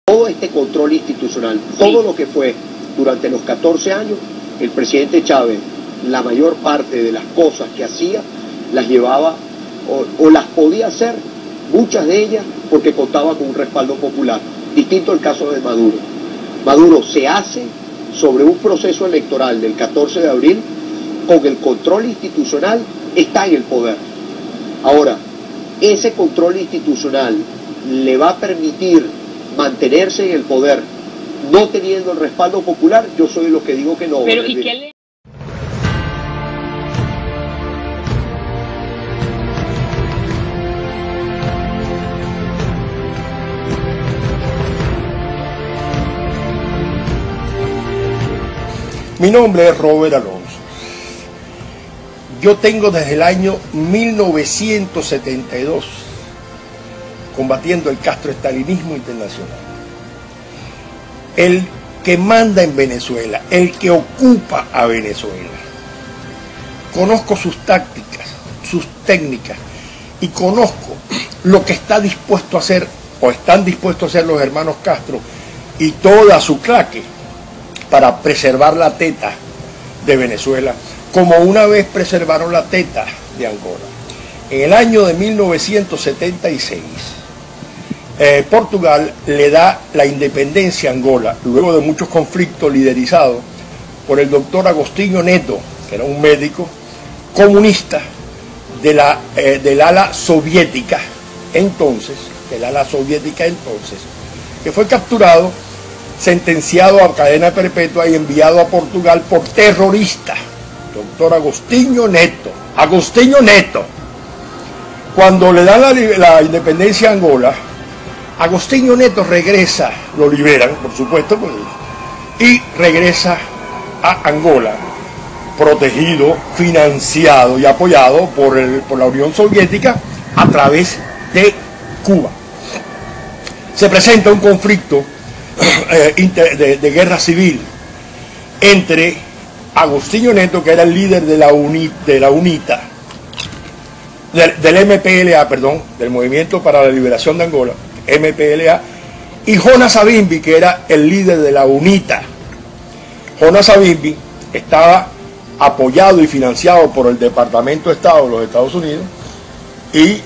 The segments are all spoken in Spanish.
todo este control institucional, todo lo que fue durante los 14 años, el presidente Chávez, la mayor parte de las cosas que hacía, las llevaba o las podía hacer, muchas de ellas, porque contaba con un respaldo popular. Distinto al caso de Maduro. Maduro se hace sobre un proceso electoral del 14 de abril, con el control institucional, está en el poder. Ahora, ese control institucional le va a permitir mantenerse en el poder, no teniendo el respaldo popular. Yo soy de los que digo que no. Pero, ¿y qué le... Mi nombre es Robert Alonso. Yo tengo desde el año 1972 combatiendo el castroestalinismo internacional. El que manda en Venezuela, el que ocupa a Venezuela. Conozco sus tácticas, sus técnicas y conozco lo que está dispuesto a hacer o están dispuestos a hacer los hermanos Castro y toda su claque para preservar la teta de Venezuela, como una vez preservaron la teta de Angola. En el año de 1976, Portugal le da la independencia a Angola, luego de muchos conflictos liderizados por el doctor Agostinho Neto, que era un médico comunista del ala soviética entonces, que fue capturado, sentenciado a cadena perpetua y enviado a Portugal por terrorista. Doctor Agostinho Neto. Cuando le dan la independencia a Angola, Agostinho Neto regresa, lo liberan, por supuesto, y regresa a Angola, protegido, financiado y apoyado por la Unión Soviética a través de Cuba. Se presenta un conflicto de guerra civil entre Agostinho Neto, que era el líder de la UNITA, del MPLA, perdón, del Movimiento para la Liberación de Angola, MPLA, y Jonas Savimbi, que era el líder de la UNITA. Jonas Savimbi estaba apoyado y financiado por el Departamento de Estado de los Estados Unidos, y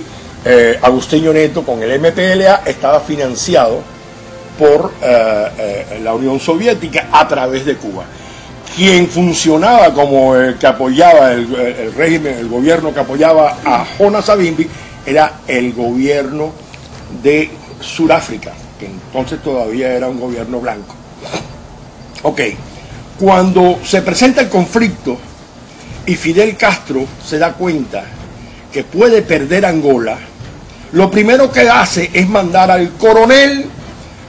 Agostinho Neto con el MPLA estaba financiado por la Unión Soviética a través de Cuba. Quien funcionaba como el que apoyaba el régimen, el gobierno que apoyaba a Jonas Savimbi, era el gobierno de Sudáfrica, que entonces todavía era un gobierno blanco. Ok, cuando se presenta el conflicto y Fidel Castro se da cuenta que puede perder Angola, lo primero que hace es mandar al coronel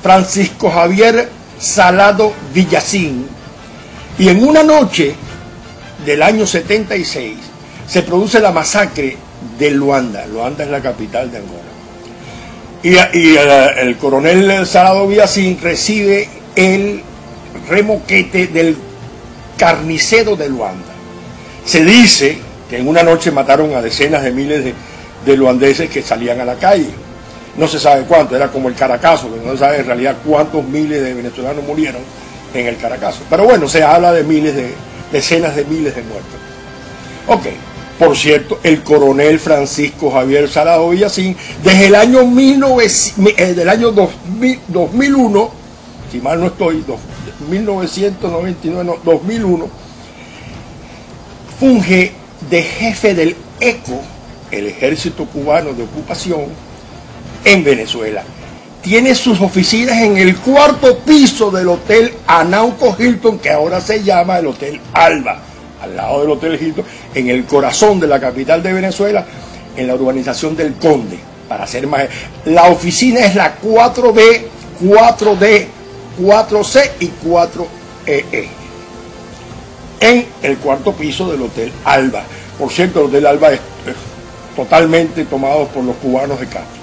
Francisco Javier Salado Villacín, y en una noche del año 76 se produce la masacre de Luanda. Luanda es la capital de Angola. Y el coronel Salado Villacín recibe el remoquete del carnicero de Luanda. Se dice que en una noche mataron a decenas de miles de luandeses que salían a la calle. No se sabe cuánto, era como el Caracazo, que no se sabe en realidad cuántos miles de venezolanos murieron en el Caracazo. Pero bueno, se habla de decenas de miles de muertos. Ok, por cierto, el coronel Francisco Javier Salado Villacín, desde el año 2001, si mal no estoy, 1999, no, 2001, funge de jefe del ECO, el Ejército Cubano de Ocupación, en Venezuela. Tiene sus oficinas en el cuarto piso del Hotel Anauco Hilton, que ahora se llama el Hotel Alba, al lado del Hotel Hilton, en el corazón de la capital de Venezuela, en la urbanización del Conde, para ser más. La oficina es la 4B, 4D, 4C y 4EE, en el cuarto piso del Hotel Alba. Por cierto, el Hotel Alba es totalmente tomado por los cubanos de Castro.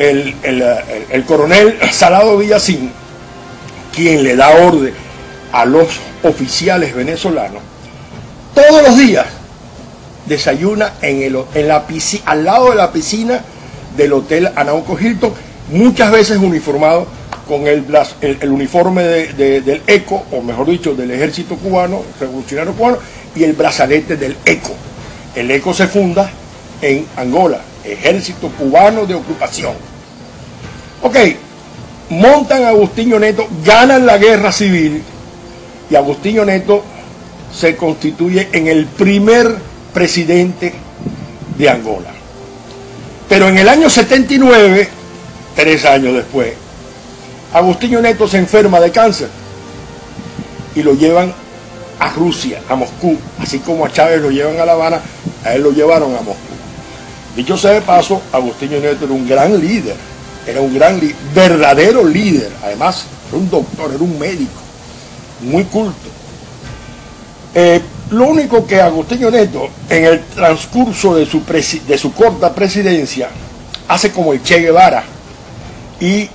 El coronel Salado Villacín, quien le da orden a los oficiales venezolanos, todos los días desayuna al lado de la piscina del Hotel Anauco Hilton muchas veces uniformado con el uniforme del ECO, o mejor dicho, del Ejército Cubano, Revolucionario Cubano, y el brazalete del ECO. El ECO se funda en Angola, Ejército Cubano de Ocupación. Ok, montan a Agustín Neto, ganan la guerra civil, y Agustín Neto se constituye en el primer presidente de Angola. Pero en el año 79, 3 años después, Agustín Neto se enferma de cáncer y lo llevan a Rusia, a Moscú, así como a Chávez lo llevan a La Habana, a él lo llevaron a Moscú. Dicho sea de paso, Agustín Neto era un gran líder, verdadero líder, además era un doctor, era un médico, muy culto. Lo único que Agustín Neto, en el transcurso de su corta presidencia, hace como el Che Guevara y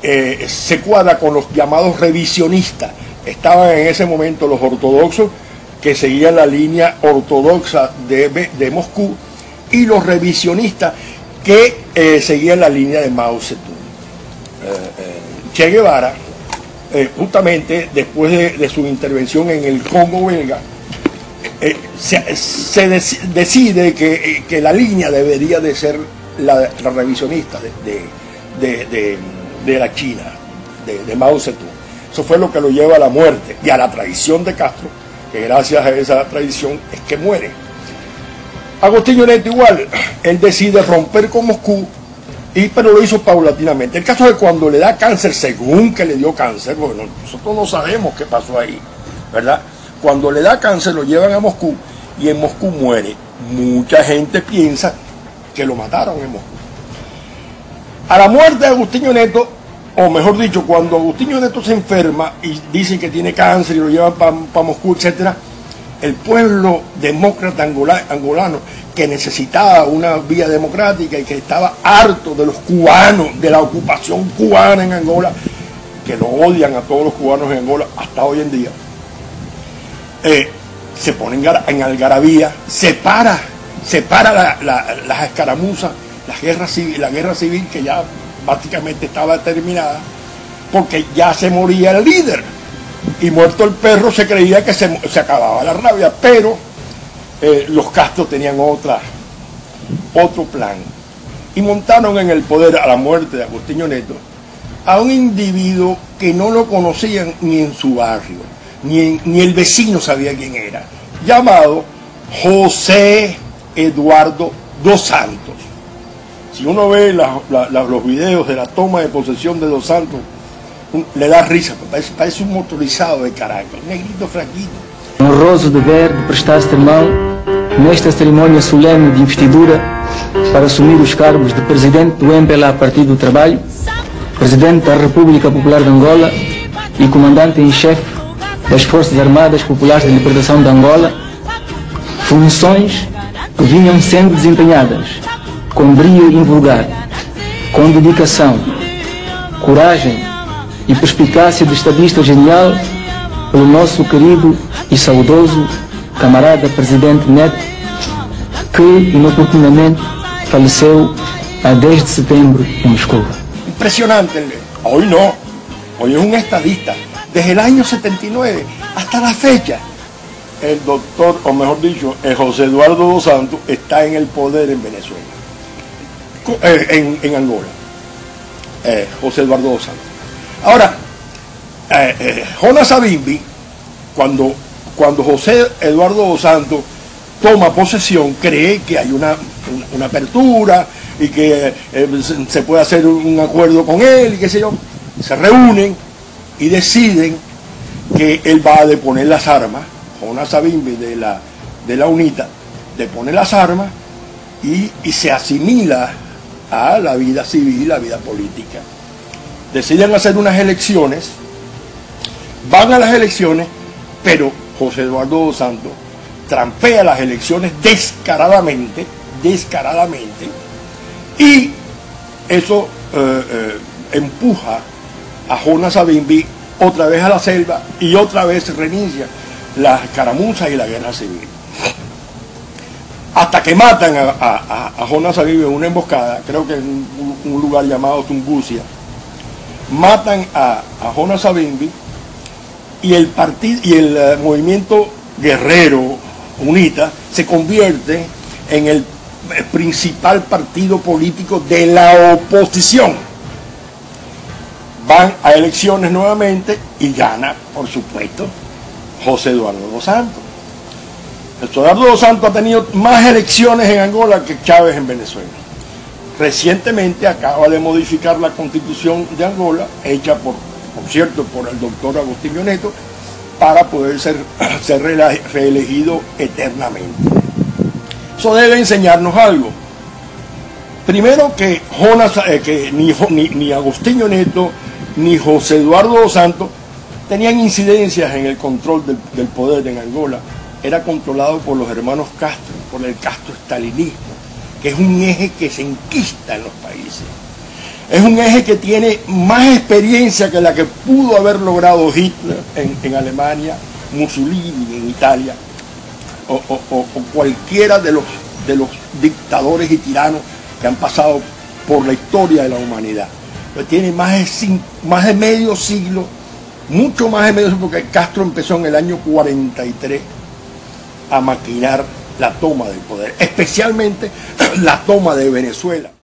se cuadra con los llamados revisionistas. Estaban en ese momento los ortodoxos, que seguían la línea ortodoxa de Moscú, y los revisionistas, que seguían la línea de Mao Zedong. Che Guevara, justamente después de su intervención en el Congo belga, se decide que la línea debería de ser la revisionista de la China, de Mao Zedong. Eso fue lo que lo lleva a la muerte y a la traición de Castro, que gracias a esa traición es que muere. Agustín Neto igual, él decide romper con Moscú, pero lo hizo paulatinamente. El caso es cuando le da cáncer, según que le dio cáncer, bueno, nosotros no sabemos qué pasó ahí, ¿verdad? Cuando le da cáncer lo llevan a Moscú y en Moscú muere. Mucha gente piensa que lo mataron en Moscú. A la muerte de Agustín Neto, o mejor dicho, cuando Agustín Neto se enferma y dicen que tiene cáncer y lo llevan para Moscú, etc., el pueblo demócrata angolano, que necesitaba una vía democrática y que estaba harto de los cubanos, de la ocupación cubana en Angola, que lo odian a todos los cubanos en Angola hasta hoy en día, se pone en algarabía, separa las escaramuzas, la guerra civil que ya prácticamente estaba terminada, porque ya se moría el líder, y muerto el perro se creía que se acababa la rabia, pero los Castro tenían otro plan, y montaron en el poder, a la muerte de Agustín Neto, a un individuo que no lo conocían ni en su barrio, ni el vecino sabía quién era, llamado José Eduardo dos Santos. Si uno ve los videos de la toma de posesión de Dos Santos, le da risa, parece un motorizado de Caracas, un negrito fraquito. Honroso dever de prestar-se mão nesta cerimônia solene de investidura para assumir os cargos de Presidente do MPLA Partido do Trabalho, Presidente da República Popular de Angola e Comandante em Chefe das Forças Armadas Populares de Libertação de Angola, funções que vinham sendo desempenhadas com brio invulgar, com dedicação, coragem e perspicácia de estadista genial pelo nosso querido e saudoso camarada Presidente Neto, que inoportunamente faleceu a 10 de setembro en Moscú. Impresionante, hoy no, hoy es un estadista. Desde el año 79 hasta la fecha, el doctor, o mejor dicho, el José Eduardo dos Santos está en el poder en Venezuela, en Angola, José Eduardo dos Santos. Ahora, Jonas Savimbi, cuando José Eduardo dos Santos toma posesión, cree que hay una apertura y que se puede hacer un acuerdo con él y qué sé yo. Se reúnen y deciden que él va a deponer las armas. Jonas Savimbi de la UNITA depone las armas y se asimila a la vida civil, la vida política. Deciden hacer unas elecciones, van a las elecciones, pero José Eduardo dos Santos trampea las elecciones descaradamente, y eso empuja a Jonas Savimbi otra vez a la selva y otra vez reinicia la escaramuza y la guerra civil. Hasta que matan a Jonas Savimbi en una emboscada, creo que en un lugar llamado Tungusia, matan a Jonas Savimbi y el movimiento guerrero UNITA se convierte en el principal partido político de la oposición. Van a elecciones nuevamente y gana, por supuesto, José Eduardo dos Santos. José Eduardo dos Santos ha tenido más elecciones en Angola que Chávez en Venezuela. Recientemente acaba de modificar la constitución de Angola, hecha por cierto, por el doctor Agostinho Neto, para poder ser reelegido eternamente. Eso debe enseñarnos algo. Primero que ni Agostinho Neto ni José Eduardo dos Santos tenían incidencias en el control del poder en Angola. Era controlado por los hermanos Castro, por el Castro-estalinismo, que es un eje que se enquista en los países. Es un eje que tiene más experiencia que la que pudo haber logrado Hitler en Alemania, Mussolini en Italia, o cualquiera de los dictadores y tiranos que han pasado por la historia de la humanidad. Pero tiene más de medio siglo, mucho más de medio siglo, porque Castro empezó en el año 43 a maquinar la toma del poder, especialmente la toma de Venezuela.